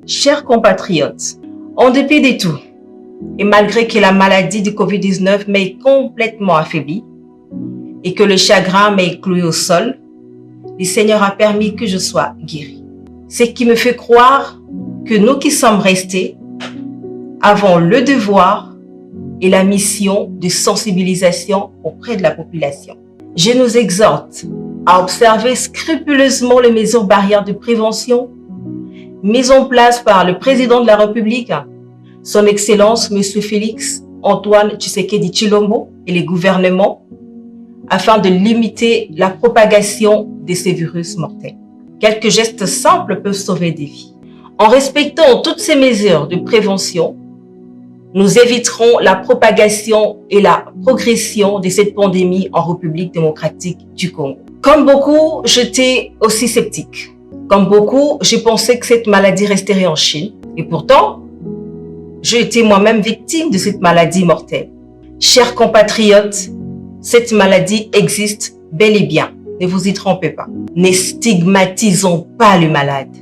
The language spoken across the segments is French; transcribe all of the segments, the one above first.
Chers compatriotes, en dépit de tout, et malgré que la maladie du Covid-19 m'ait complètement affaibli et que le chagrin m'ait cloué au sol, le Seigneur a permis que je sois guéri. Ce qui me fait croire que nous qui sommes restés avons le devoir et la mission de sensibilisation auprès de la population. Je nous exhorte à observer scrupuleusement les mesures barrières de prévention mises en place par le président de la République, son Excellence M. Félix Antoine Tshisekedi Tshilombo et les gouvernements afin de limiter la propagation de ces virus mortels. Quelques gestes simples peuvent sauver des vies. En respectant toutes ces mesures de prévention, nous éviterons la propagation et la progression de cette pandémie en République démocratique du Congo. Comme beaucoup, j'étais aussi sceptique. Comme beaucoup, j'ai pensé que cette maladie resterait en Chine. Et pourtant, j'ai été moi-même victime de cette maladie mortelle. Chers compatriotes, cette maladie existe bel et bien. Ne vous y trompez pas. Ne stigmatisons pas le malade.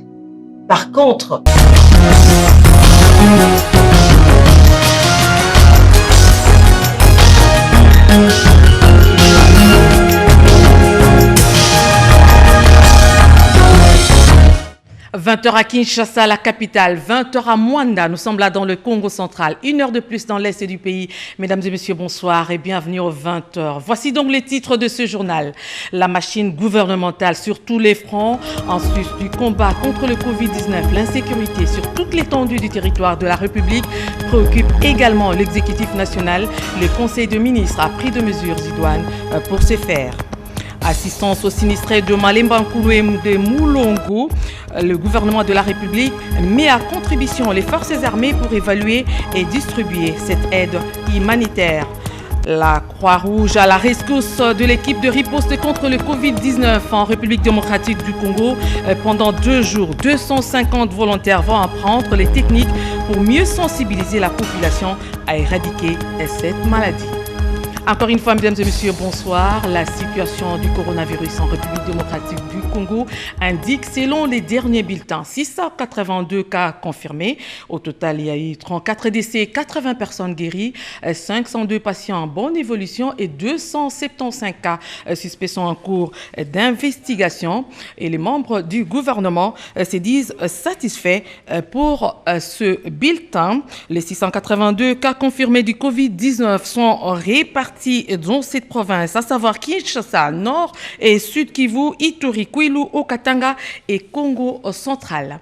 Par contre, 20h à Kinshasa, la capitale, 20h à Mwanda, nous sommes là dans le Congo central, 1 heure de plus dans l'est du pays. Mesdames et messieurs, bonsoir et bienvenue aux 20h. Voici donc les titres de ce journal. La machine gouvernementale sur tous les fronts, en sus du combat contre le Covid-19, l'insécurité sur toute l'étendue du territoire de la République préoccupe également l'exécutif national. Le Conseil de ministres a pris de mesures idoines pour ce faire. Assistance aux sinistrés de Malemba-Nkulu et de Moulongo, le gouvernement de la République met à contribution les forces armées pour évaluer et distribuer cette aide humanitaire. La Croix-Rouge à la rescousse de l'équipe de riposte contre le Covid-19 en République démocratique du Congo. Pendant 2 jours, 250 volontaires vont apprendre les techniques pour mieux sensibiliser la population à éradiquer cette maladie. Encore une fois, mesdames et messieurs, bonsoir. La situation du coronavirus en République démocratique du Congo indique, selon les derniers bulletins, 682 cas confirmés. Au total, il y a eu 34 décès, 80 personnes guéries, 502 patients en bonne évolution et 275 cas suspects sont en cours d'investigation. Et les membres du gouvernement se disent satisfaits pour ce bulletin. Les 682 cas confirmés du Covid-19 sont répartis dans cette province, à savoir Kinshasa, Nord et Sud Kivu, Ituri, Kwilu, Okatanga et Congo central.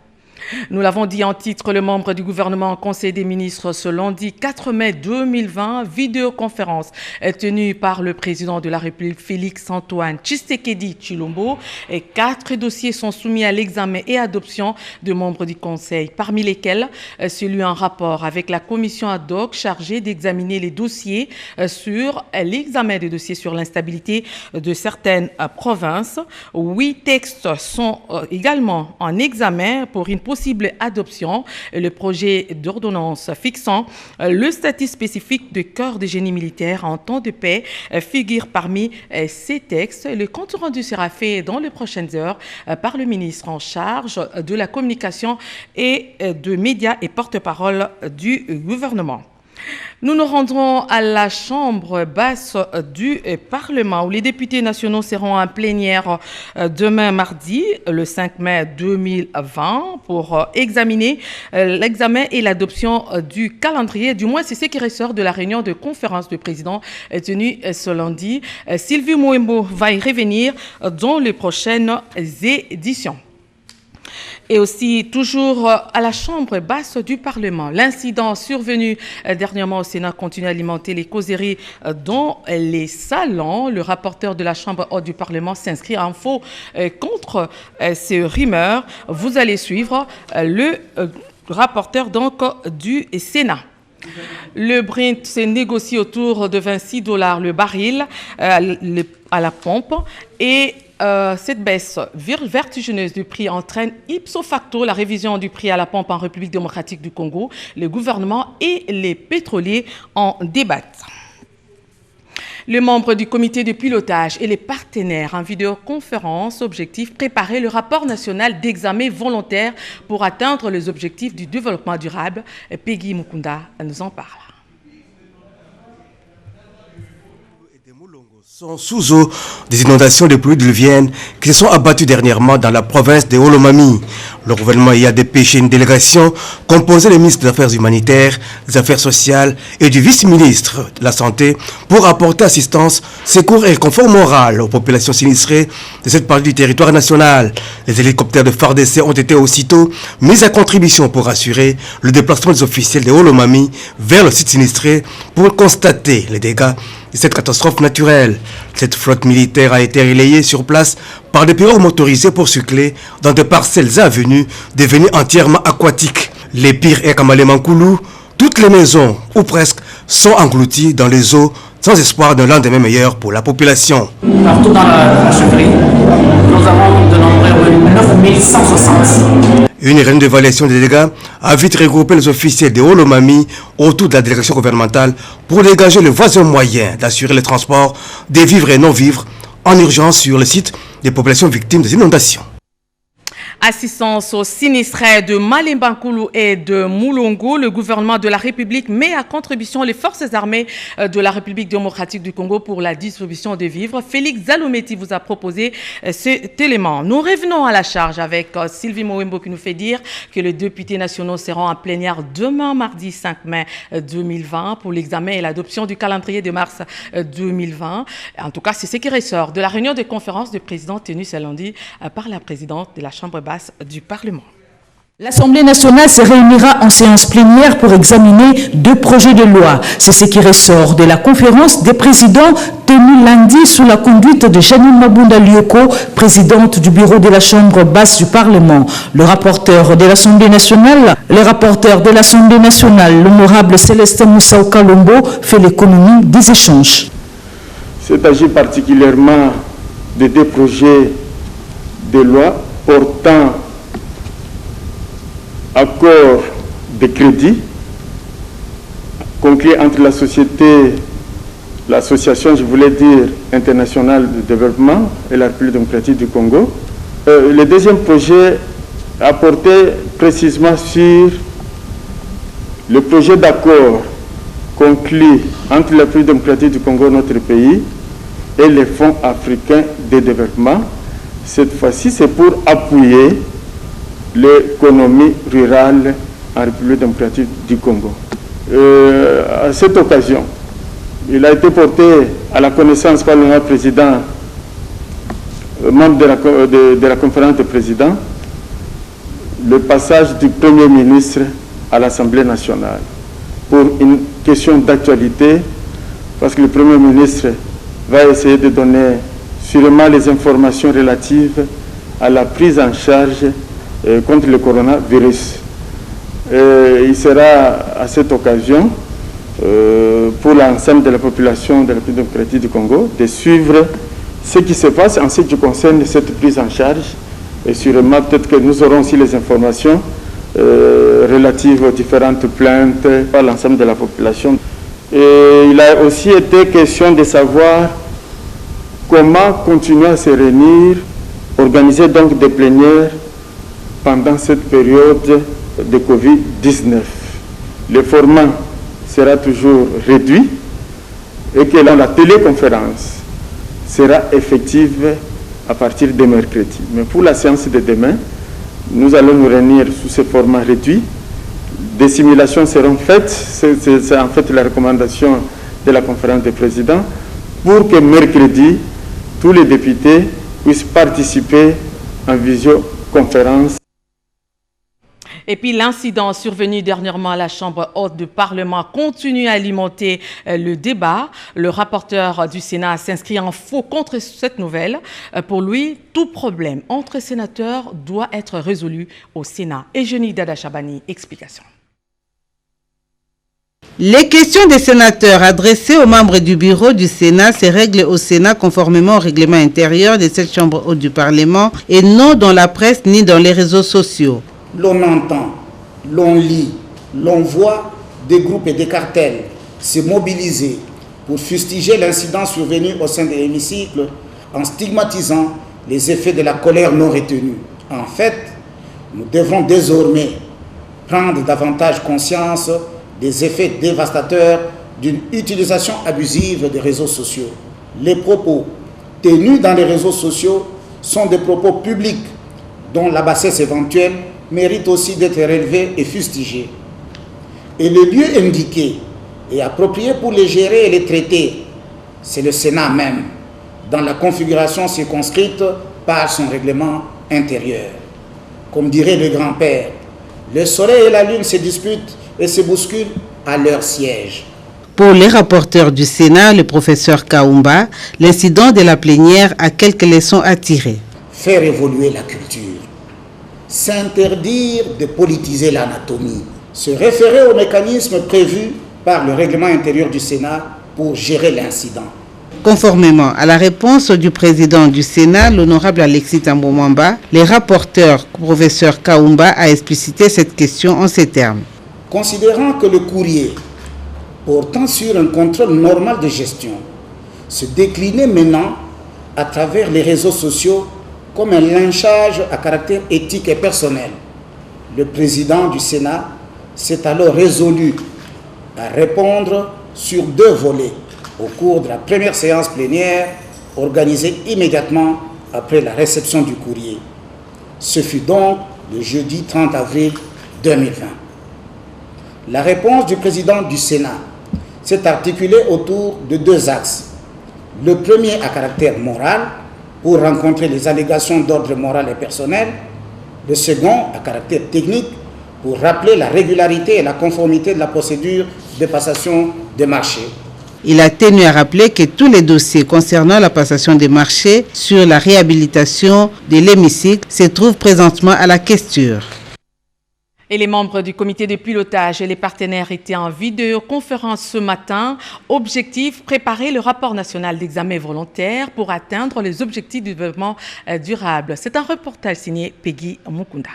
Nous l'avons dit en titre, le membre du gouvernement Conseil des ministres ce lundi 4 mai 2020, vidéoconférence tenue par le président de la République Félix Antoine Tshisekedi Tshilombo. Et 4 dossiers sont soumis à l'examen et adoption de membres du Conseil, parmi lesquels celui en rapport avec la commission ad hoc chargée d'examiner les dossiers sur l'examen des dossiers sur l'instabilité de certaines provinces. 8 textes sont également en examen pour une possible adoption. Le projet d'ordonnance fixant le statut spécifique de corps de génie militaire en temps de paix figure parmi ces textes. Le compte rendu sera fait dans les prochaines heures par le ministre en charge de la communication et de médias et porte-parole du gouvernement. Nous nous rendrons à la Chambre basse du Parlement où les députés nationaux seront en plénière demain mardi, le 5 mai 2020, pour examiner l'examen et l'adoption du calendrier. Du moins, c'est ce qui ressort de la réunion de conférence de présidents tenue ce lundi. Sylvie Mouembo va y revenir dans les prochaines éditions. Et aussi, toujours à la Chambre basse du Parlement, l'incident survenu dernièrement au Sénat continue à alimenter les causeries dans les salons. Le rapporteur de la Chambre haute du Parlement s'inscrit en faux contre ces rumeurs. Vous allez suivre le rapporteur donc du Sénat. Le Brent s'est négocié autour de $26 le baril à la pompe et cette baisse vertigineuse du prix entraîne ipso facto la révision du prix à la pompe en République démocratique du Congo. Le gouvernement et les pétroliers en débattent. Les membres du comité de pilotage et les partenaires en vidéoconférence, objectif préparer le rapport national d'examen volontaire pour atteindre les objectifs du développement durable. Peggy Mukunda nous en parle. Sont sous eau des inondations de pluies diluviennes qui se sont abattues dernièrement dans la province de Olomami. Le gouvernement y a dépêché une délégation composée des ministres des Affaires humanitaires, des Affaires sociales et du vice-ministre de la Santé pour apporter assistance, secours et confort moral aux populations sinistrées de cette partie du territoire national. Les hélicoptères de FARDC ont été aussitôt mis à contribution pour assurer le déplacement des officiels de Olomami vers le site sinistré pour constater les dégâts de cette catastrophe naturelle. Cette flotte militaire a été relayée sur place par des pirogues motorisées pour cycler dans des parcelles et avenues devenues entièrement aquatiques. Les pires et Kamalemankoulou, toutes les maisons, ou presque, sont englouties dans les eaux sans espoir d'un lendemain meilleur pour la population. Partout dans la chefferie, nous avons dénombré 9160. Une réunion d'évaluation des dégâts a vite regroupé les officiels de Olomami autour de la délégation gouvernementale pour dégager le voisin moyen d'assurer le transport des vivres et non-vivres en urgence sur le site des populations victimes des inondations. Assistance aux sinistrés de Malembankoulou et de Moulongo, le gouvernement de la République met à contribution les forces armées de la République démocratique du Congo pour la distribution de vivres. Félix Zalometi vous a proposé cet élément. Nous revenons à la charge avec Sylvie Mouembo qui nous fait dire que les députés nationaux seront en plénière demain, mardi 5 mai 2020, pour l'examen et l'adoption du calendrier de mars 2020. En tout cas, c'est ce qui ressort de la réunion de conférence de président tenue ce lundi par la présidente de la Chambre basse du Parlement. L'Assemblée nationale se réunira en séance plénière pour examiner 2 projets de loi. C'est ce qui ressort de la conférence des présidents tenue lundi sous la conduite de Janine Mabunda Lioko, présidente du bureau de la Chambre basse du Parlement. Le rapporteur de l'Assemblée nationale, l'honorable Célestin Moussa Kalombo, fait l'économie des échanges. Il s'agit particulièrement de 2 projets de loi portant accord de crédit conclu entre la société, l'association, je voulais dire, internationale de développement et la République démocratique du Congo. Le deuxième projet a porté précisément sur le projet d'accord conclu entre la République démocratique du Congo, notre pays, et les fonds africains de développement. Cette fois-ci, c'est pour appuyer l'économie rurale en République démocratique du Congo. À cette occasion, il a été porté à la connaissance par le président, membre de la conférence des présidents, le passage du Premier ministre à l'Assemblée nationale pour une question d'actualité, parce que le Premier ministre va essayer de donner sûrement les informations relatives à la prise en charge contre le coronavirus. Il sera à cette occasion, pour l'ensemble de la population de la République démocratique du Congo, de suivre ce qui se passe en ce qui concerne cette prise en charge. Et sûrement, peut-être que nous aurons aussi les informations relatives aux différentes plaintes par l'ensemble de la population. Et il a aussi été question de savoir comment continuer à se réunir, organiser donc des plénières pendant cette période de Covid-19. Le format sera toujours réduit et que la téléconférence sera effective à partir de mercredi. Mais pour la séance de demain, nous allons nous réunir sous ce format réduit. Des simulations seront faites, c'est en fait la recommandation de la conférence des présidents, pour que mercredi, tous les députés puissent participer en visioconférence. Et puis l'incident survenu dernièrement à la Chambre haute du Parlement continue à alimenter le débat. Le rapporteur du Sénat s'inscrit en faux contre cette nouvelle. Pour lui, tout problème entre sénateurs doit être résolu au Sénat. Et Jenny Dada Chabani, explication. Les questions des sénateurs adressées aux membres du bureau du Sénat se règlent au Sénat conformément au règlement intérieur de cette Chambre haute du Parlement et non dans la presse ni dans les réseaux sociaux. L'on entend, l'on lit, l'on voit des groupes et des cartels se mobiliser pour fustiger l'incident survenu au sein de l'hémicycle en stigmatisant les effets de la colère non retenue. En fait, nous devrons désormais prendre davantage conscience des effets dévastateurs d'une utilisation abusive des réseaux sociaux. Les propos tenus dans les réseaux sociaux sont des propos publics dont la bassesse éventuelle mérite aussi d'être relevée et fustigée. Et le lieu indiqué et approprié pour les gérer et les traiter, c'est le Sénat même, dans la configuration circonscrite par son règlement intérieur. Comme dirait le grand-père, le soleil et la lune se disputent et se bousculent à leur siège. Pour les rapporteurs du Sénat, le professeur Kaumba, l'incident de la plénière a quelques leçons à tirer. Faire évoluer la culture, s'interdire de politiser l'anatomie, se référer aux mécanismes prévus par le règlement intérieur du Sénat pour gérer l'incident. Conformément à la réponse du président du Sénat, l'honorable Alexis Tambomamba, les rapporteurs, professeur Kaumba, a explicité cette question en ces termes. Considérant que le courrier portant sur un contrôle normal de gestion se déclinait maintenant à travers les réseaux sociaux comme un lynchage à caractère éthique et personnel, le président du Sénat s'est alors résolu à répondre sur 2 volets au cours de la première séance plénière organisée immédiatement après la réception du courrier. Ce fut donc le jeudi 30 avril 2020. La réponse du président du Sénat s'est articulée autour de 2 axes. Le premier à caractère moral, pour rencontrer les allégations d'ordre moral et personnel. Le second à caractère technique, pour rappeler la régularité et la conformité de la procédure de passation des marchés. Il a tenu à rappeler que tous les dossiers concernant la passation des marchés sur la réhabilitation de l'hémicycle se trouvent présentement à la questure. Et les membres du comité de pilotage et les partenaires étaient en vidéoconférence ce matin. Objectif, préparer le rapport national d'examen volontaire pour atteindre les objectifs du développement durable. C'est un reportage signé Peggy Mukunda.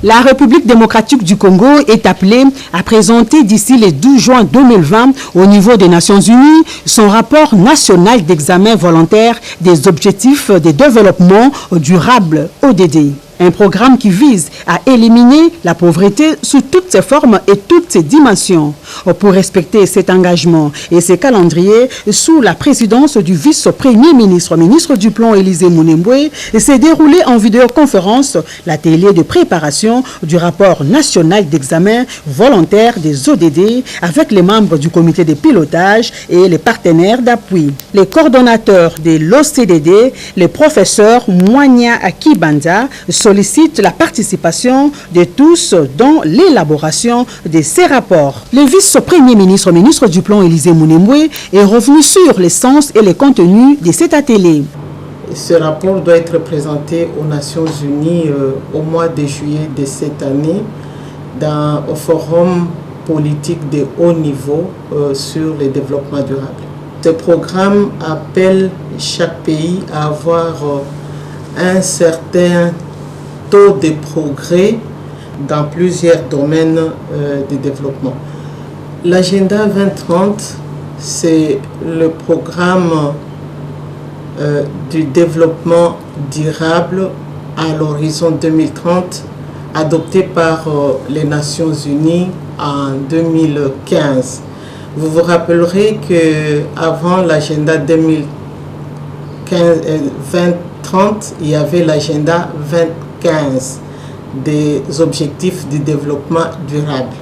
La République démocratique du Congo est appelée à présenter d'ici le 12 juin 2020 au niveau des Nations Unies son rapport national d'examen volontaire des objectifs de développement durable ODD. Un programme qui vise à éliminer la pauvreté sous toutes ses formes et toutes ses dimensions. Pour respecter cet engagement et ce calendrier, sous la présidence du vice-premier ministre, ministre du Plan Élisée Mounemboué, s'est déroulé en vidéoconférence l'atelier de préparation du rapport national d'examen volontaire des ODD avec les membres du comité de pilotage et les partenaires d'appui. Les coordonnateurs de l'OCDD, les professeurs Mwanya Akibanda, sollicite la participation de tous dans l'élaboration de ces rapports. Le vice-premier ministre, ministre du Plan Élisée Mounemboué, est revenu sur l'essence et les contenus de cet atelier. Ce rapport doit être présenté aux Nations Unies au mois de juillet de cette année au forum politique de haut niveau sur le développement durable. Ce programme appelle chaque pays à avoir un certain taux de progrès dans plusieurs domaines de développement. L'agenda 2030, c'est le programme du développement durable à l'horizon 2030 adopté par les Nations Unies en 2015. Vous vous rappellerez qu'avant l'agenda 2030, il y avait l'agenda 2015 des objectifs du développement durable.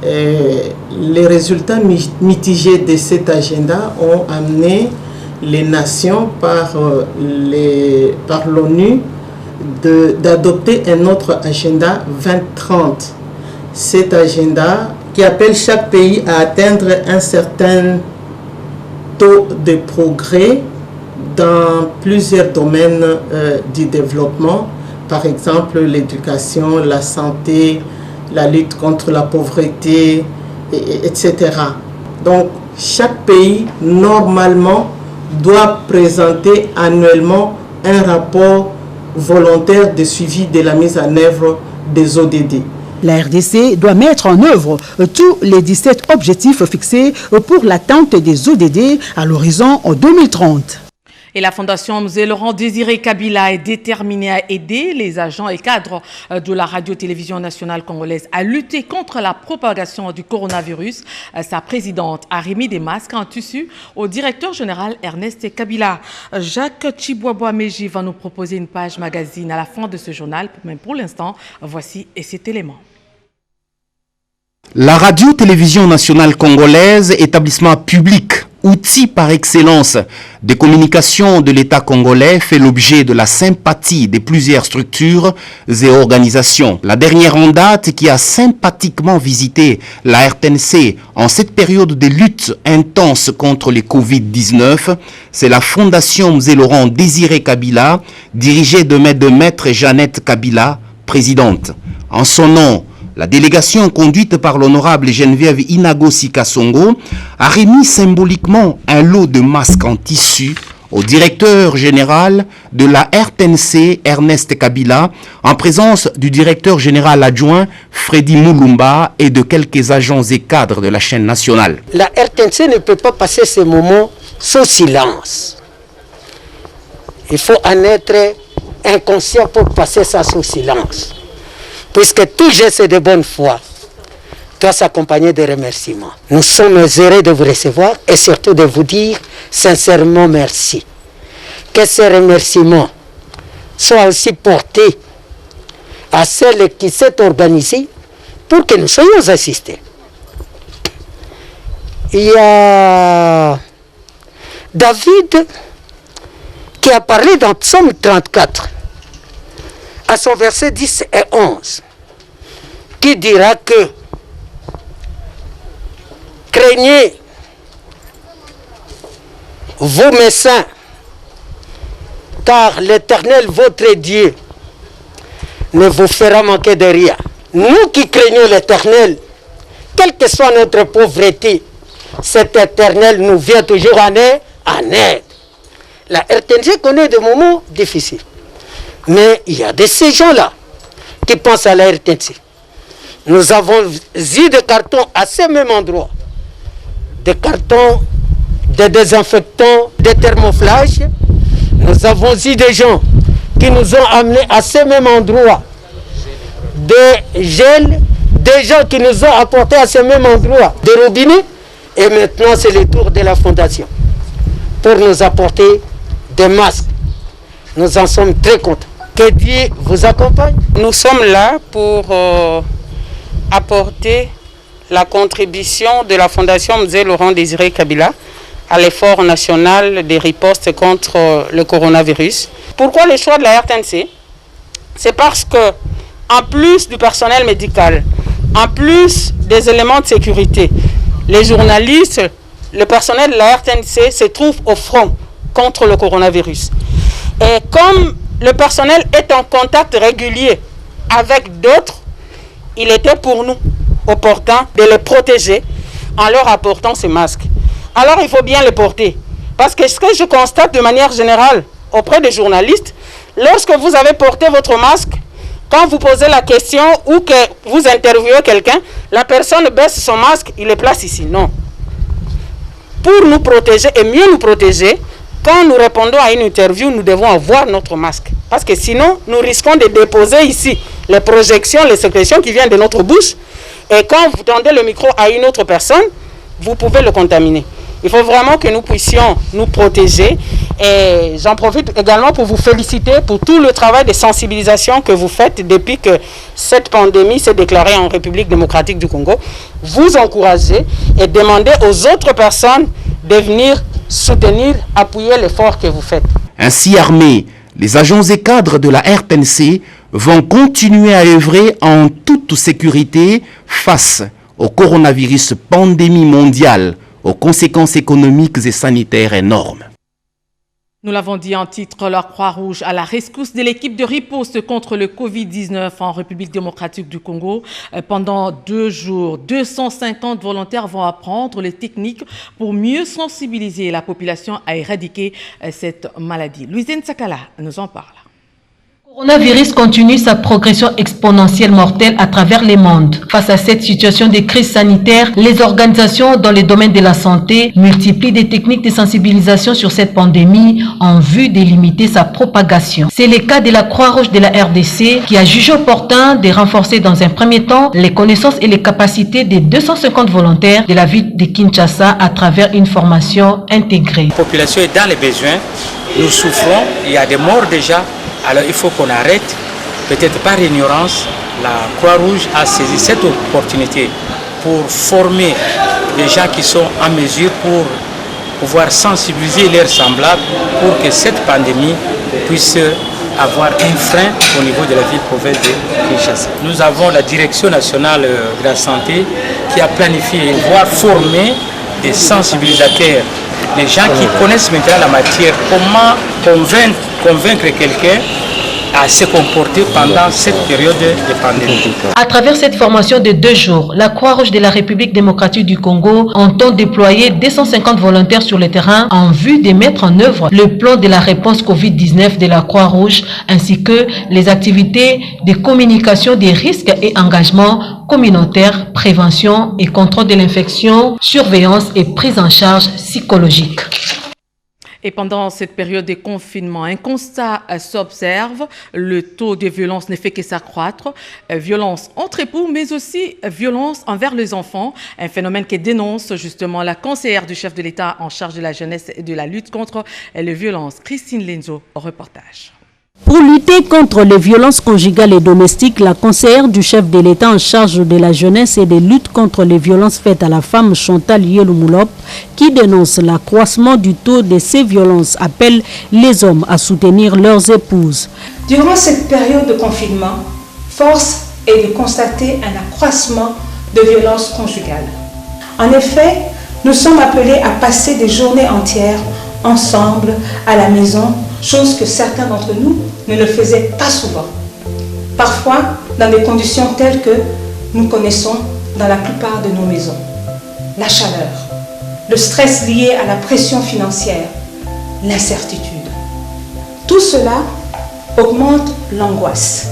Et les résultats mitigés de cet agenda ont amené les nations par l'ONU d'adopter un autre agenda 2030. Cet agenda qui appelle chaque pays à atteindre un certain taux de progrès dans plusieurs domaines du développement, par exemple l'éducation, la santé, la lutte contre la pauvreté, etc. Donc chaque pays normalement doit présenter annuellement un rapport volontaire de suivi de la mise en œuvre des ODD. La RDC doit mettre en œuvre tous les 17 objectifs fixés pour l'atteinte des ODD à l'horizon 2030. Et la Fondation Mzee Laurent Désiré Kabila est déterminée à aider les agents et cadres de la radio-télévision nationale congolaise à lutter contre la propagation du coronavirus. Sa présidente a remis des masques en tissu au directeur général Ernest Kabila. Jacques Chiboua-Bois-Meji va nous proposer une page magazine à la fin de ce journal. Mais pour l'instant, voici cet élément. La radio-télévision nationale congolaise, établissement public, outil par excellence de communication de l'État congolais, fait l'objet de la sympathie de plusieurs structures et organisations. La dernière en date qui a sympathiquement visité la RTNC en cette période de lutte intense contre le Covid-19, c'est la Fondation Mzee Laurent Désiré Kabila, dirigée de Maître Jeannette Kabila, présidente. En son nom, la délégation conduite par l'honorable Geneviève Inago Sikasongo a remis symboliquement un lot de masques en tissu au directeur général de la RTNC Ernest Kabila en présence du directeur général adjoint Freddy Moulumba et de quelques agents et cadres de la chaîne nationale. La RTNC ne peut pas passer ces moments sous silence. Il faut en être inconscient pour passer ça sous silence. Puisque tout geste de bonne foi doit s'accompagner de remerciements. Nous sommes heureux de vous recevoir et surtout de vous dire sincèrement merci. Que ces remerciements soient aussi portés à celles qui s'est organisées pour que nous soyons assistés. Il y a David qui a parlé dans Psaume 34, à son verset 10 et 11. Qui dira que craignez vous mes saints, car l'Éternel votre Dieu ne vous fera manquer de rien. Nous qui craignons l'Éternel, quelle que soit notre pauvreté, cet Éternel nous vient toujours en aide. La RTNC connaît des moments difficiles, mais il y a de ces gens-là qui pensent à la RTNC. Nous avons vu des cartons à ce même endroit. Des cartons, des désinfectants, des thermoflages. Nous avons vu des gens qui nous ont amenés à ce même endroit. Des gels, des gens qui nous ont apporté à ce même endroit des robinets. Et maintenant, c'est le tour de la Fondation pour nous apporter des masques. Nous en sommes très contents. Que Dieu vous accompagne. Nous sommes là pour apporter la contribution de la Fondation Mzee Laurent Désiré Kabila à l'effort national des ripostes contre le coronavirus. Pourquoi le choix de la RTNC? C'est parce que, en plus du personnel médical, en plus des éléments de sécurité, les journalistes, le personnel de la RTNC se trouve au front contre le coronavirus. Et comme le personnel est en contact régulier avec d'autres, il était pour nous opportun de les protéger en leur apportant ces masques. Alors il faut bien les porter. Parce que ce que je constate de manière générale auprès des journalistes, lorsque vous avez porté votre masque, quand vous posez la question ou que vous interviewez quelqu'un, la personne baisse son masque, il le place ici. Non. Pour nous protéger et mieux nous protéger, quand nous répondons à une interview, nous devons avoir notre masque. Parce que sinon, nous risquons de déposer ici les projections, les sécrétions qui viennent de notre bouche. Et quand vous tendez le micro à une autre personne, vous pouvez le contaminer. Il faut vraiment que nous puissions nous protéger. Et j'en profite également pour vous féliciter pour tout le travail de sensibilisation que vous faites depuis que cette pandémie s'est déclarée en République démocratique du Congo. Vous encouragez et demandez aux autres personnes de venir soutenir, appuyer l'effort que vous faites. Ainsi armés, les agents et cadres de la RTNC vont continuer à œuvrer en toute sécurité face au coronavirus pandémie mondiale, aux conséquences économiques et sanitaires énormes. Nous l'avons dit en titre, la Croix-Rouge à la rescousse de l'équipe de riposte contre le Covid-19 en République démocratique du Congo. Pendant 2 jours, 250 volontaires vont apprendre les techniques pour mieux sensibiliser la population à éradiquer cette maladie. Louise Nsakala nous en parle. Le coronavirus continue sa progression exponentielle mortelle à travers le monde. Face à cette situation de crise sanitaire, les organisations dans le domaine de la santé multiplient des techniques de sensibilisation sur cette pandémie en vue de limiter sa propagation. C'est le cas de la Croix-Rouge de la RDC qui a jugé opportun de renforcer dans un premier temps les connaissances et les capacités des 250 volontaires de la ville de Kinshasa à travers une formation intégrée. La population est dans les besoins, nous souffrons, il y a des morts déjà. Alors il faut qu'on arrête, peut-être par ignorance, la Croix-Rouge a saisi cette opportunité pour former des gens qui sont en mesure pour pouvoir sensibiliser leurs semblables pour que cette pandémie puisse avoir un frein au niveau de la ville-province de Kinshasa. Nous avons la Direction nationale de la santé qui a planifié, voire formé des sensibilisateurs, les gens qui connaissent maintenant la matière, comment convaincre quelqu'un à se comporter pendant cette période de pandémie. À travers cette formation de 2 jours, la Croix-Rouge de la République démocratique du Congo entend déployer 250 volontaires sur le terrain en vue de mettre en œuvre le plan de la réponse Covid-19 de la Croix-Rouge ainsi que les activités de communication des risques et engagements communautaires, prévention et contrôle de l'infection, surveillance et prise en charge psychologique. Et pendant cette période de confinement, un constat s'observe. Le taux de violence ne fait que s'accroître. Violence entre époux, mais aussi violence envers les enfants. Un phénomène que dénonce justement la conseillère du chef de l'État en charge de la jeunesse et de la lutte contre les violences. Christine Lenzo, au reportage. Pour lutter contre les violences conjugales et domestiques, la conseillère du chef de l'État en charge de la jeunesse et de lutte contre les violences faites à la femme, Chantal Yelou-Moulop, qui dénonce l'accroissement du taux de ces violences, appelle les hommes à soutenir leurs épouses. Durant cette période de confinement, force est de constater un accroissement de violences conjugales. En effet, nous sommes appelés à passer des journées entières ensemble à la maison, chose que certains d'entre nous ne le faisaient pas souvent. Parfois, dans des conditions telles que nous connaissons dans la plupart de nos maisons. La chaleur, le stress lié à la pression financière, l'incertitude. Tout cela augmente l'angoisse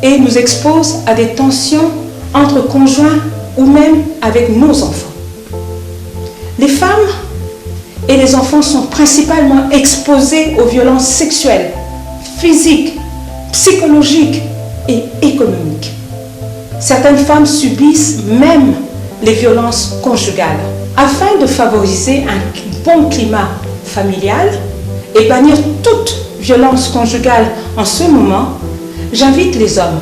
et nous expose à des tensions entre conjoints ou même avec nos enfants. Les femmes et les enfants sont principalement exposés aux violences sexuelles, physiques, psychologiques et économiques. Certaines femmes subissent même les violences conjugales. Afin de favoriser un bon climat familial et bannir toute violence conjugale en ce moment, j'invite les hommes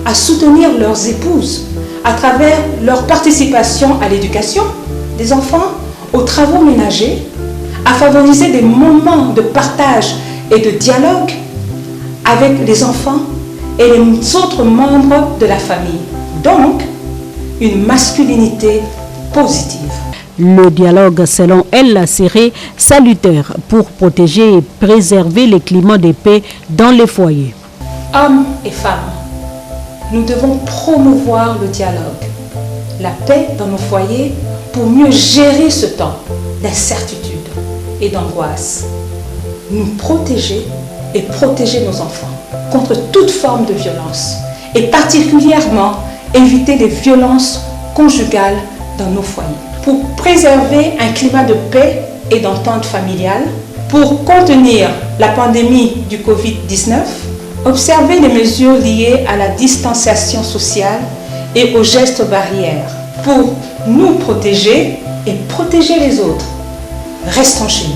à soutenir leurs épouses à travers leur participation à l'éducation des enfants, aux travaux ménagers, à favoriser des moments de partage et de dialogue avec les enfants et les autres membres de la famille. Donc, une masculinité positive. Le dialogue, selon elle, serait salutaire pour protéger et préserver les climats de paix dans les foyers. Hommes et femmes, nous devons promouvoir le dialogue, la paix dans nos foyers pour mieux gérer ce temps d'incertitude et d'angoisse, nous protéger et protéger nos enfants contre toute forme de violence et particulièrement éviter les violences conjugales dans nos foyers. Pour préserver un climat de paix et d'entente familiale, pour contenir la pandémie du Covid-19, observer les mesures liées à la distanciation sociale et aux gestes barrières, pour nous protéger et protéger les autres. Restons chez nous.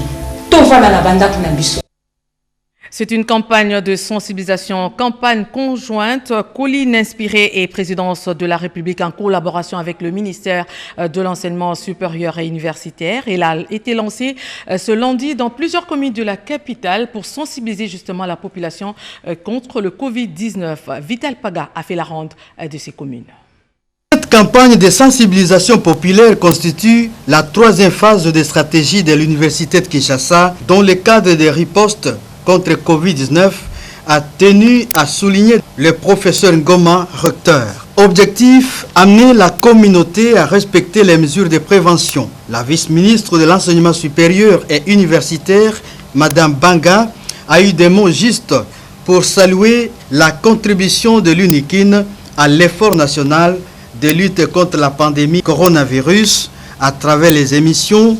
C'est une campagne de sensibilisation, campagne conjointe, colline inspirée et présidence de la République en collaboration avec le ministère de l'Enseignement supérieur et universitaire. Elle a été lancée ce lundi dans plusieurs communes de la capitale pour sensibiliser justement la population contre le Covid-19. Vital Paga a fait la ronde de ces communes. Cette campagne de sensibilisation populaire constitue la 3e phase de stratégie de l'Université de Kinshasa dans le cadre des ripostes contre Covid-19 a tenu à souligner le professeur Ngoma, recteur. Objectif, amener la communauté à respecter les mesures de prévention. La vice-ministre de l'Enseignement supérieur et universitaire, Madame Banga, a eu des mots justes pour saluer la contribution de l'UNIKIN à l'effort national de lutte contre la pandémie coronavirus à travers les émissions,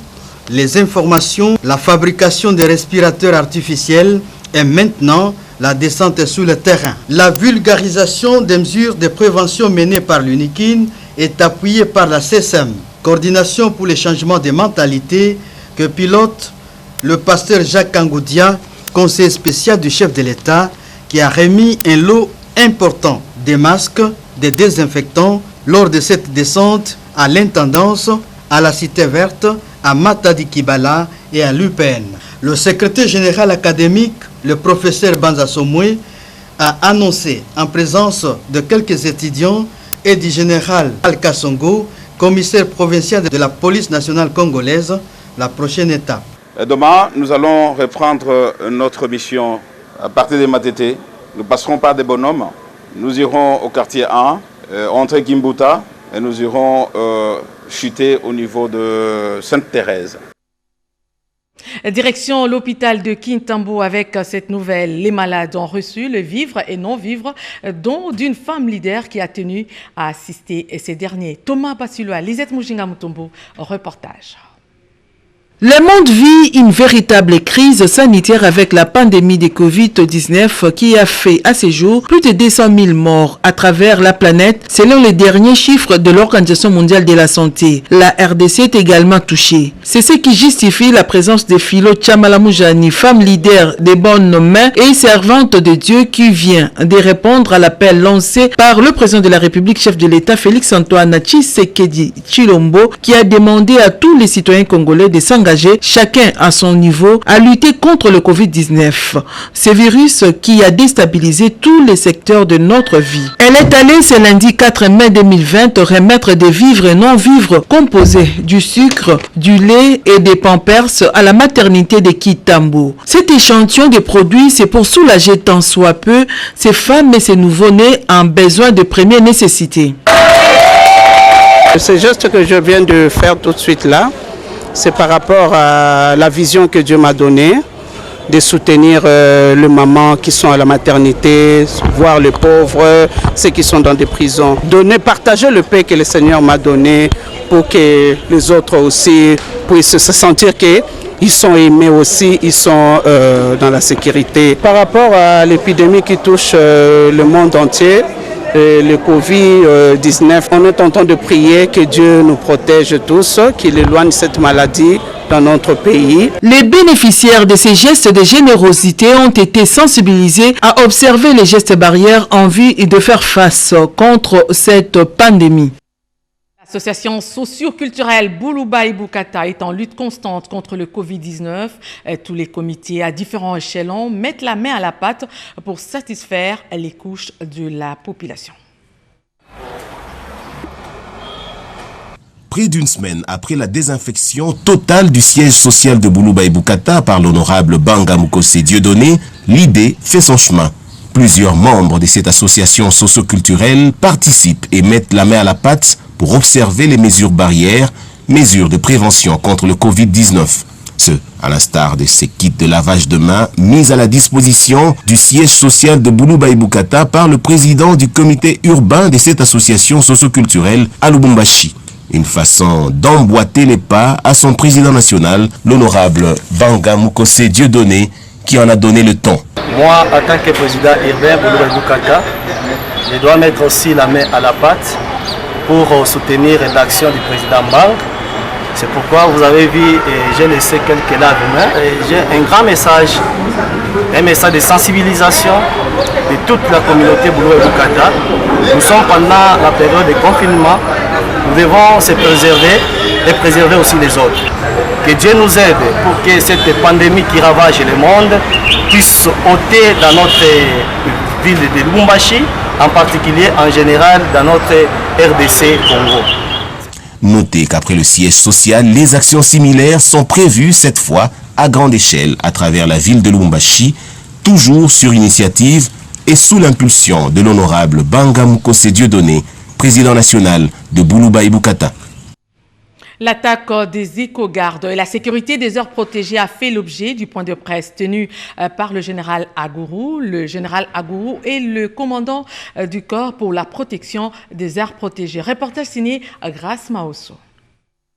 les informations, la fabrication des respirateurs artificiels et maintenant la descente sur le terrain. La vulgarisation des mesures de prévention menées par l'UNIKIN est appuyée par la CSM, Coordination pour les changements de mentalité, que pilote le pasteur Jacques Kangoudia, conseiller spécial du chef de l'État, qui a remis un lot important des masques, des désinfectants lors de cette descente à l'intendance, à la Cité Verte, à Matadi Kibala et à l'UPN. Le secrétaire général académique, le professeur Banza Somoué, a annoncé en présence de quelques étudiants et du général Al-Kassongo, commissaire provincial de la police nationale congolaise, la prochaine étape. Demain, nous allons reprendre notre mission à partir de Matete. Nous passerons par des bonhommes. Nous irons au quartier 1, entrée Kimbuta, et nous irons chuter au niveau de Sainte-Thérèse. Direction l'hôpital de Kintambo avec cette nouvelle. Les malades ont reçu le vivre et non-vivre don d'une femme leader qui a tenu à assister ces derniers. Thomas Basuloa, Lisette Mujinga Mutombo, reportage. Le monde vit une véritable crise sanitaire avec la pandémie de Covid-19 qui a fait à ce jour plus de 200 000 morts à travers la planète selon les derniers chiffres de l'Organisation mondiale de la santé. La RDC est également touchée. C'est ce qui justifie la présence de Philo Tchamalamoujani, femme leader des bonnes mains et servante de Dieu qui vient de répondre à l'appel lancé par le président de la République, chef de l'État Félix-Antoine Tshisekedi Tshilombo, qui a demandé à tous les citoyens congolais de s'engager chacun à son niveau à lutter contre le Covid-19. Ce virus qui a déstabilisé tous les secteurs de notre vie. Elle est allée ce lundi 4 mai 2020 remettre des vivres et non-vivres composés du sucre, du lait et des pampers à la maternité de Kitambo. Cet échantillon de produits, c'est pour soulager tant soit peu ces femmes et ces nouveau-nés en besoin de première nécessité. Ce geste que je viens de faire tout de suite là, c'est par rapport à la vision que Dieu m'a donnée, de soutenir les mamans qui sont à la maternité, voir les pauvres, ceux qui sont dans des prisons. Partager le paix que le Seigneur m'a donné pour que les autres aussi puissent se sentir qu'ils sont aimés aussi, ils sont dans la sécurité. Par rapport à l'épidémie qui touche le monde entier, le Covid-19, on est en train de prier que Dieu nous protège tous, qu'il éloigne cette maladie dans notre pays. Les bénéficiaires de ces gestes de générosité ont été sensibilisés à observer les gestes barrières en vue de faire face contre cette pandémie. L'association socio-culturelle Boulouba Ibukata est en lutte constante contre le Covid-19. Tous les comités à différents échelons mettent la main à la pâte pour satisfaire les couches de la population. Près d'une semaine après la désinfection totale du siège social de Boulouba Ibukata par l'honorable Banga Mukose Dieudonné, l'idée fait son chemin. Plusieurs membres de cette association socio-culturelle participent et mettent la main à la pâte pour observer les mesures barrières, mesures de prévention contre le Covid-19. Ce, à l'instar de ces kits de lavage de mains mis à la disposition du siège social de Boulouba Ibukata par le président du comité urbain de cette association socio-culturelle à Lubumbashi. Une façon d'emboîter les pas à son président national, l'honorable Banga Mukose Dieudonné, qui en a donné le ton. Moi, en tant que président urbain Boulouba Ibukata, je dois mettre aussi la main à la pâte pour soutenir l'action du président Bang. C'est pourquoi vous avez vu, j'ai laissé quelques laves-mains. J'ai un grand message, un message de sensibilisation de toute la communauté Boulouba Ibukata. Nous sommes pendant la période de confinement. Nous devons se préserver et préserver aussi les autres. Que Dieu nous aide pour que cette pandémie qui ravage le monde puisse ôter dans notre ville de Lubumbashi, en particulier en général dans notre RDC Congo. Notez qu'après le siège social, les actions similaires sont prévues cette fois à grande échelle à travers la ville de Lubumbashi, toujours sur initiative et sous l'impulsion de l'honorable Banga Mukose Dieudonné, président national de Boulouba Ibukata. L'attaque des éco-gardes et la sécurité des aires protégées a fait l'objet du point de presse tenu par le général Agourou. Le général Agourou est le commandant du corps pour la protection des aires protégées. Reportage signé Grace Maosso.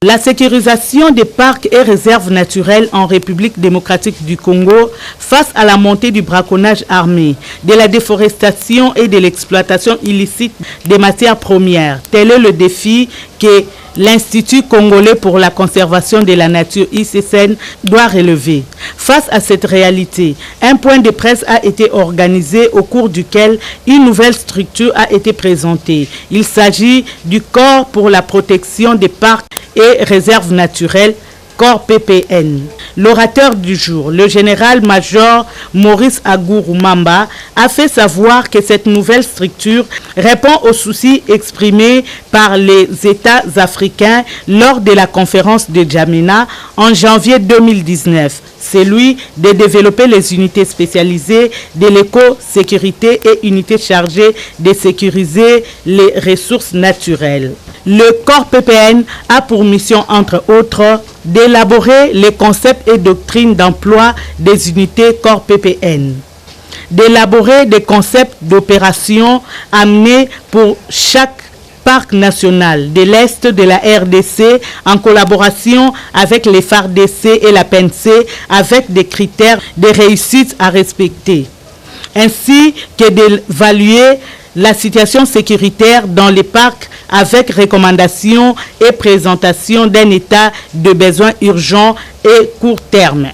La sécurisation des parcs et réserves naturelles en République démocratique du Congo face à la montée du braconnage armé, de la déforestation et de l'exploitation illicite des matières premières. Tel est le défi que l'Institut congolais pour la conservation de la nature ICCN doit relever. Face à cette réalité, un point de presse a été organisé au cours duquel une nouvelle structure a été présentée. Il s'agit du Corps pour la protection des parcs et réserves naturelles, Corps PPN. L'orateur du jour, le général-major Maurice Agourou Mamba, a fait savoir que cette nouvelle structure répond aux soucis exprimés par les États africains lors de la conférence de Djamena en janvier 2019. Celui de développer les unités spécialisées de l'éco-sécurité et unités chargées de sécuriser les ressources naturelles. Le Corps PPN a pour mission, entre autres, d'élaborer les concepts et doctrines d'emploi des unités Corps PPN, d'élaborer des concepts d'opération amenés pour chaque parc national de l'Est de la RDC en collaboration avec les FARDC et la PNC avec des critères de réussite à respecter, ainsi que d'évaluer la situation sécuritaire dans les parcs avec recommandation et présentation d'un état de besoin urgent et court terme.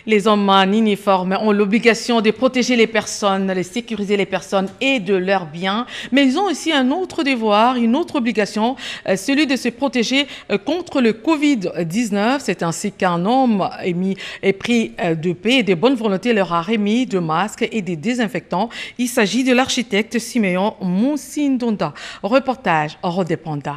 Les hommes en uniforme ont l'obligation de protéger les personnes, de sécuriser les personnes et de leurs biens, mais ils ont aussi un autre devoir, une autre obligation, celui de se protéger contre le Covid-19. C'est ainsi qu'un homme épris de paix et de bonne volonté leur a remis de masques et des désinfectants. Il s'agit de l'architecte Siméon Moussindonda. Reportage Rodépanda.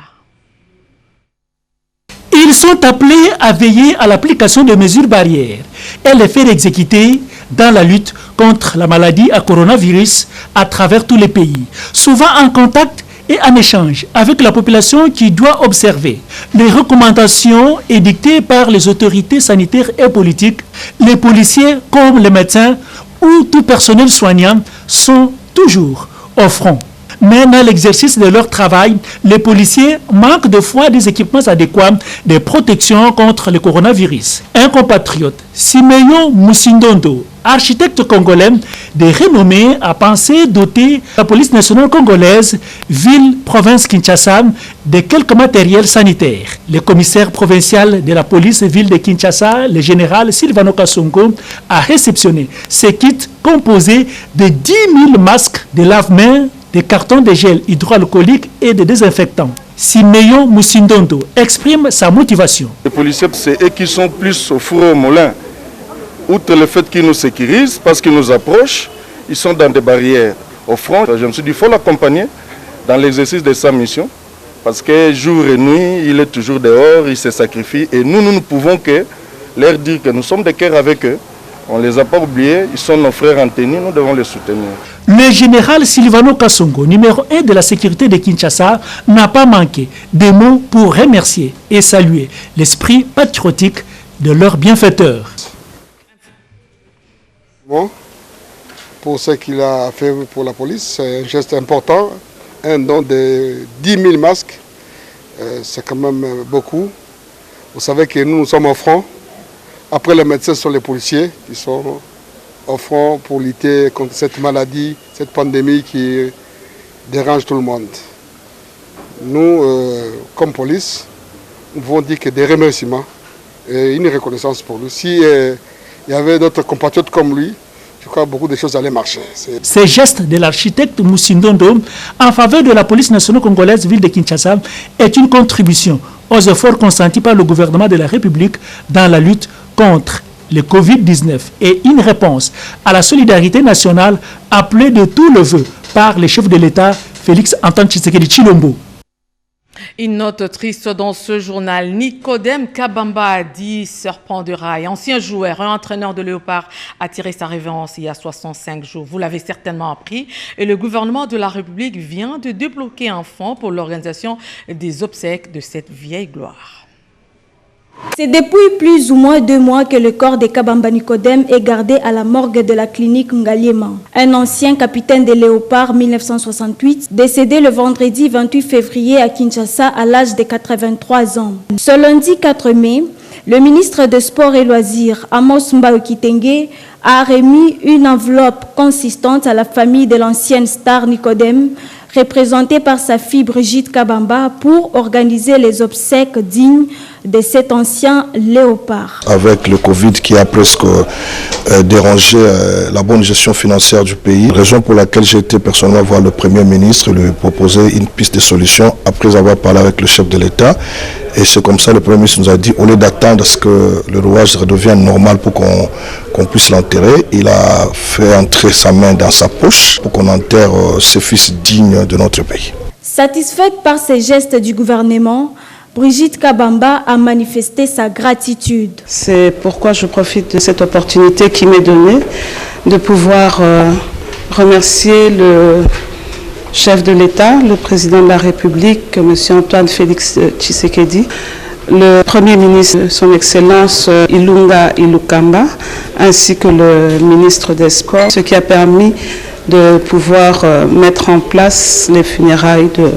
Ils sont appelés à veiller à l'application de mesures barrières et les faire exécuter dans la lutte contre la maladie à coronavirus à travers tous les pays, souvent en contact et en échange avec la population qui doit observer les recommandations édictées par les autorités sanitaires et politiques. Les policiers comme les médecins ou tout personnel soignant sont toujours au front. Mais dans l'exercice de leur travail, les policiers manquent de fois des équipements adéquats de protection contre le coronavirus. Un compatriote, Siméon Moussindonda, architecte congolais de renommée, a pensé doter la police nationale congolaise, ville-province Kinshasa, de quelques matériels sanitaires. Le commissaire provincial de la police ville de Kinshasa, le général Silvano Kasongo, a réceptionné ces kits composés de 10 000 masques de lave-mains, des cartons de gel hydroalcoolique et de désinfectants. Siméon Moussindonda exprime sa motivation. Les policiers, c'est eux qui sont plus au four au moulin. Outre le fait qu'ils nous sécurisent, parce qu'ils nous approchent, ils sont dans des barrières au front. Je me suis dit, il faut l'accompagner dans l'exercice de sa mission, parce que jour et nuit, il est toujours dehors, il se sacrifie. Et nous ne pouvons que leur dire que nous sommes de cœur avec eux. On ne les a pas oubliés, ils sont nos frères en tenue, nous devons les soutenir. Le général Silvano Kasongo, numéro 1 de la sécurité de Kinshasa, n'a pas manqué de mots pour remercier et saluer l'esprit patriotique de leurs bienfaiteurs. Bon, pour ce qu'il a fait pour la police, c'est un geste important. Un don de 10 000 masques, c'est quand même beaucoup. Vous savez que nous sommes au front. Après, les médecins sont les policiers qui sont au front pour lutter contre cette maladie, cette pandémie qui dérange tout le monde. Nous, comme police, nous pouvons dire que des remerciements et une reconnaissance pour lui. Si il y avait d'autres compatriotes comme lui, je crois que beaucoup de choses allaient marcher. Ces gestes de l'architecte Moussindonda en faveur de la police nationale congolaise ville de Kinshasa est une contribution aux efforts consentis par le gouvernement de la République dans la lutte contre le Covid-19 et une réponse à la solidarité nationale appelée de tout le vœu par le chef de l'État, Félix Antoine Tshisekedi Tshilombo. Une note triste dans ce journal. Nicodème Kabamba, dit serpent de rail, ancien joueur, un entraîneur de Léopard, a tiré sa révérence il y a 65 jours. Vous l'avez certainement appris. Et le gouvernement de la République vient de débloquer un fonds pour l'organisation des obsèques de cette vieille gloire. C'est depuis plus ou moins 2 mois que le corps de Kabamba Nicodème est gardé à la morgue de la clinique Ngaliema. Un ancien capitaine des Léopards 1968, décédé le vendredi 28 février à Kinshasa à l'âge de 83 ans. Ce lundi 4 mai, le ministre des Sports et Loisirs, Amos Mbao Kitenge, a remis une enveloppe consistante à la famille de l'ancienne star Nicodème, représentée par sa fille Brigitte Kabamba, pour organiser les obsèques dignes de cet ancien léopard. Avec le Covid qui a presque dérangé la bonne gestion financière du pays, raison pour laquelle j'ai été personnellement voir le Premier ministre, lui proposer une piste de solution après avoir parlé avec le chef de l'État. Et c'est comme ça le Premier ministre nous a dit, au lieu d'attendre à ce que le rouage redevienne normal pour qu'on puisse l'enterrer, il a fait entrer sa main dans sa poche pour qu'on enterre ce fils digne de notre pays. Satisfaite par ces gestes du gouvernement, Brigitte Kabamba a manifesté sa gratitude. C'est pourquoi je profite de cette opportunité qui m'est donnée de pouvoir remercier le chef de l'État, le président de la République, M. Antoine Félix Tshisekedi, le Premier ministre, son Excellence Ilunga Ilukamba, ainsi que le ministre des Sports, ce qui a permis de pouvoir mettre en place les funérailles de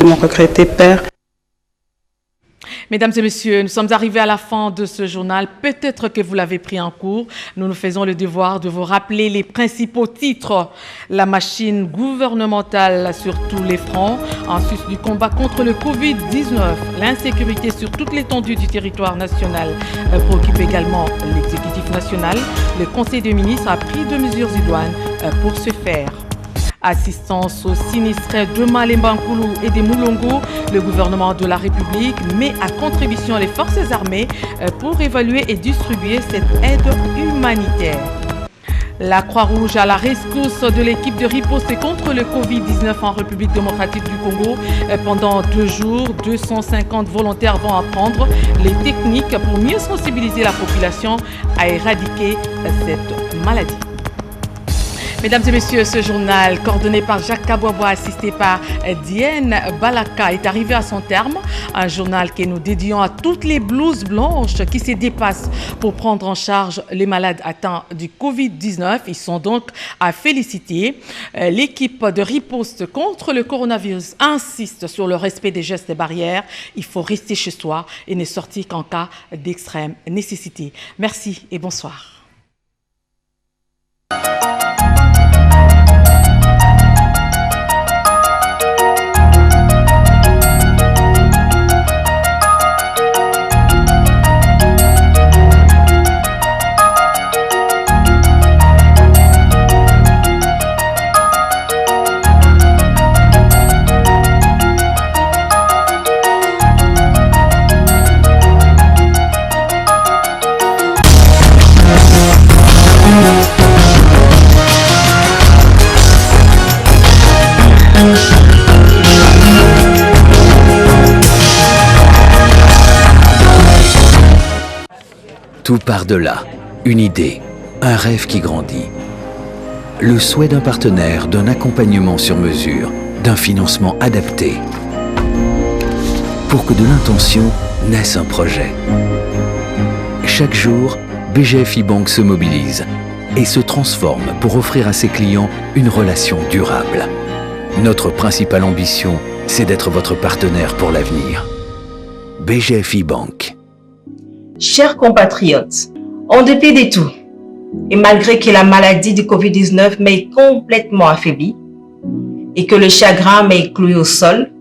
mon regretté père. Mesdames et messieurs, nous sommes arrivés à la fin de ce journal. Peut-être que vous l'avez pris en cours. Nous nous faisons le devoir de vous rappeler les principaux titres. La machine gouvernementale sur tous les fronts, en sus du combat contre le Covid-19. L'insécurité sur toute l'étendue du territoire national préoccupe également l'exécutif national. Le Conseil des ministres a pris 2 mesures idoines pour ce faire. Assistance aux sinistrés de Malemba-Nkulu et des Moulongo, le gouvernement de la République met à contribution les forces armées pour évaluer et distribuer cette aide humanitaire. La Croix-Rouge à la rescousse de l'équipe de riposte contre le Covid-19 en République démocratique du Congo. Pendant 2 jours, 250 volontaires vont apprendre les techniques pour mieux sensibiliser la population à éradiquer cette maladie. Mesdames et messieurs, ce journal, coordonné par Jacques Kabouaboua, assisté par Diane Balaka, est arrivé à son terme. Un journal que nous dédions à toutes les blouses blanches qui se dépassent pour prendre en charge les malades atteints du Covid-19. Ils sont donc à féliciter. L'équipe de riposte contre le coronavirus insiste sur le respect des gestes barrières. Il faut rester chez soi et ne sortir qu'en cas d'extrême nécessité. Merci et bonsoir. Tout part de là, une idée, un rêve qui grandit. Le souhait d'un partenaire, d'un accompagnement sur mesure, d'un financement adapté. Pour que de l'intention naisse un projet. Chaque jour, BGFI Bank se mobilise et se transforme pour offrir à ses clients une relation durable. Notre principale ambition, c'est d'être votre partenaire pour l'avenir. BGFI Bank. Chers compatriotes, en dépit de tout, et malgré que la maladie du Covid-19 m'ait complètement affaibli et que le chagrin m'ait cloué au sol,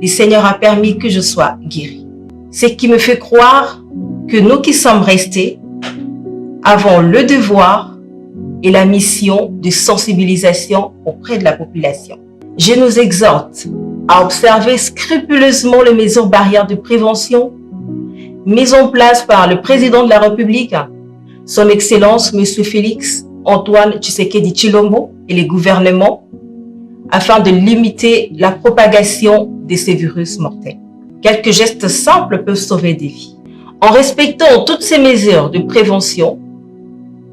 le Seigneur a permis que je sois guéri. Ce qui me fait croire que nous qui sommes restés avons le devoir et la mission de sensibilisation auprès de la population. Je nous exhorte à observer scrupuleusement les mesures barrières de prévention mises en place par le président de la République, son Excellence M. Félix Antoine Tshisekedi Tshilombo et les gouvernements, afin de limiter la propagation de ces virus mortels. Quelques gestes simples peuvent sauver des vies. En respectant toutes ces mesures de prévention,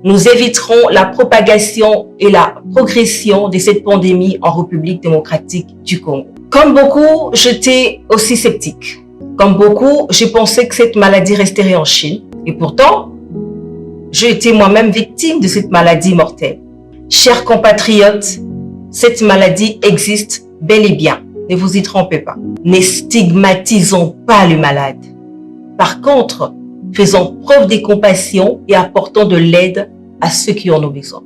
nous éviterons la propagation et la progression de cette pandémie en République démocratique du Congo. Comme beaucoup, j'étais aussi sceptique. Comme beaucoup, j'ai pensé que cette maladie resterait en Chine. Et pourtant, j'ai été moi-même victime de cette maladie mortelle. Chers compatriotes, cette maladie existe bel et bien. Ne vous y trompez pas. Ne stigmatisons pas le malade. Par contre, faisons preuve de compassion et apportons de l'aide à ceux qui en ont besoin.